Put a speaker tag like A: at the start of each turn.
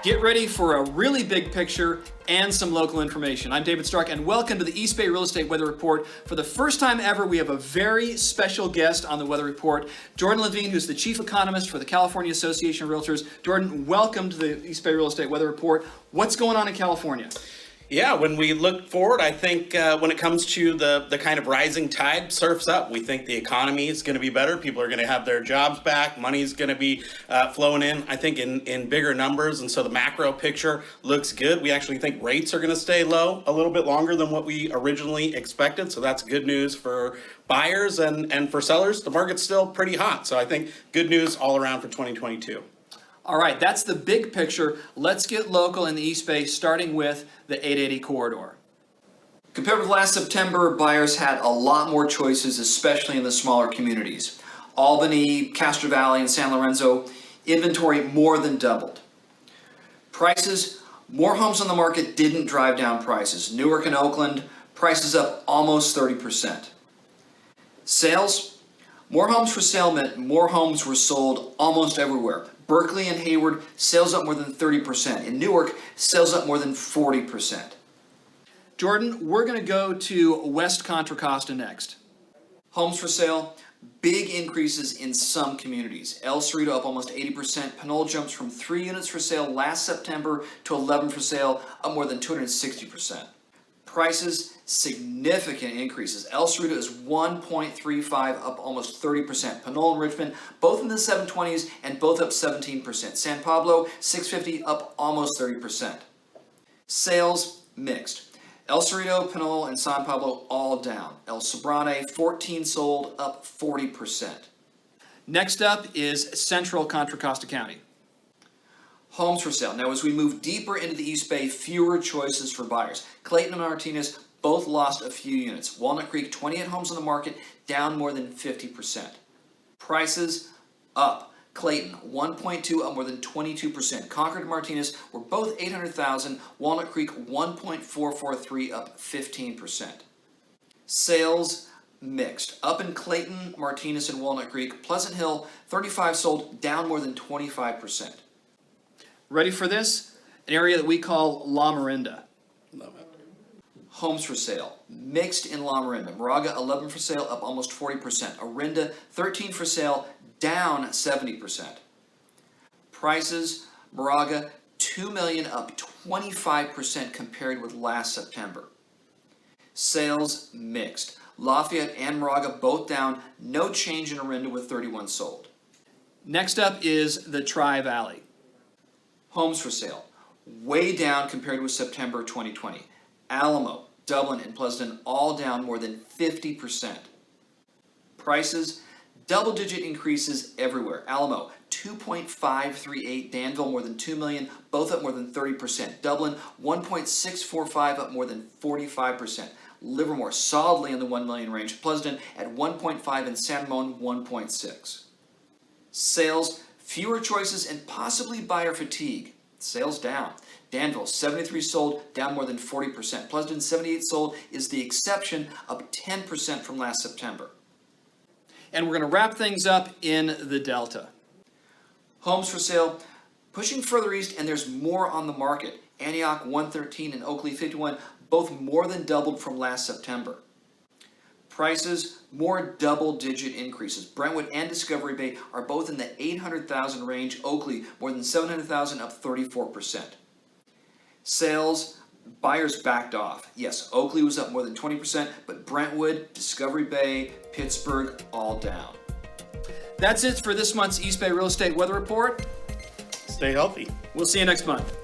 A: Get ready for a really big picture and some local information. I'm David Stark, and welcome to the East Bay Real Estate Weather Report. For the first time ever, we have a very special guest on the Weather Report, Jordan Levine, who's the Chief Economist for the California Association of Realtors. Jordan, welcome to the East Bay Real Estate Weather Report. What's going on in California?
B: Yeah, when we look forward, I think when it comes to the kind of rising tide surfs up, we think the economy is going to be better. People are going to have their jobs back. Money's going to be flowing in, I think, in bigger numbers. And so the macro picture looks good. We actually think rates are going to stay low a little bit longer than what we originally expected. So that's good news for buyers and for sellers. The market's still pretty hot. So I think good news all around for 2022.
A: All right, that's the big picture. Let's get local in the East Bay, starting with the 880 corridor. Compared with last September, buyers had a lot more choices, especially in the smaller communities. Albany, Castro Valley, and San Lorenzo, inventory more than doubled. Prices, more homes on the market didn't drive down prices. Newark and Oakland, prices up almost 30%. Sales, more homes for sale meant more homes were sold almost everywhere. Berkeley and Hayward, sales up more than 30%. In Newark, sales up more than 40%. Jordan, we're going to go to West Contra Costa next. Homes for sale, big increases in some communities. El Cerrito up almost 80%. Pinole jumps from 3 units for sale last September to 11 for sale, up more than 260%. Prices, significant increases. El Cerrito is 1.35, up almost 30%. Pinole and Richmond, both in the 720s and both up 17%. San Pablo, 650, up almost 30%. Sales, mixed. El Cerrito, Pinole, and San Pablo all down. El Sobrante, 14 sold, up 40%. Next up is Central Contra Costa County. Homes for sale. Now, as we move deeper into the East Bay, fewer choices for buyers. Clayton and Martinez both lost a few units. Walnut Creek, 28 homes on the market, down more than 50%. Prices up. Clayton, 1.2, up more than 22%. Concord and Martinez were both 800,000. Walnut Creek, 1.443, up 15%. Sales mixed. Up in Clayton, Martinez, and Walnut Creek. Pleasant Hill, 35 sold, down more than 25%. Ready for this? An area that we call La Miranda.
B: Love it.
A: Homes for sale. Mixed in La Miranda. Moraga, 11 for sale, up almost 40%. Orinda, 13 for sale, down 70%. Prices, Moraga, $2 million, up 25% compared with last September. Sales, mixed. Lafayette and Moraga both down, no change in Orinda with 31 sold. Next up is the Tri-Valley. Homes for sale, way down compared with September 2020. Alamo, Dublin, and Pleasanton all down more than 50%. Prices, double-digit increases everywhere. Alamo, 2.538. Danville, more than $2 million, both up more than 30%. Dublin, 1.645, up more than 45%. Livermore, solidly in the $1 million range. Pleasanton at 1.5, and San Ramon, 1.6. Sales, fewer choices, and possibly buyer fatigue. Sales down. Danville, 73 sold, down more than 40%. Pleasanton, 78 sold, is the exception, up 10% from last September. And we're going to wrap things up in the Delta. Homes for sale, pushing further east, and there's more on the market. Antioch, 113, and Oakley, 51, both more than doubled from last September. Prices, more double-digit increases. Brentwood and Discovery Bay are both in the 800,000 range. Oakley, more than 700,000, up 34%. Sales, buyers backed off. Yes, Oakley was up more than 20%, but Brentwood, Discovery Bay, Pittsburgh, all down. That's it for this month's East Bay Real Estate Weather Report.
B: Stay healthy.
A: We'll see you next month.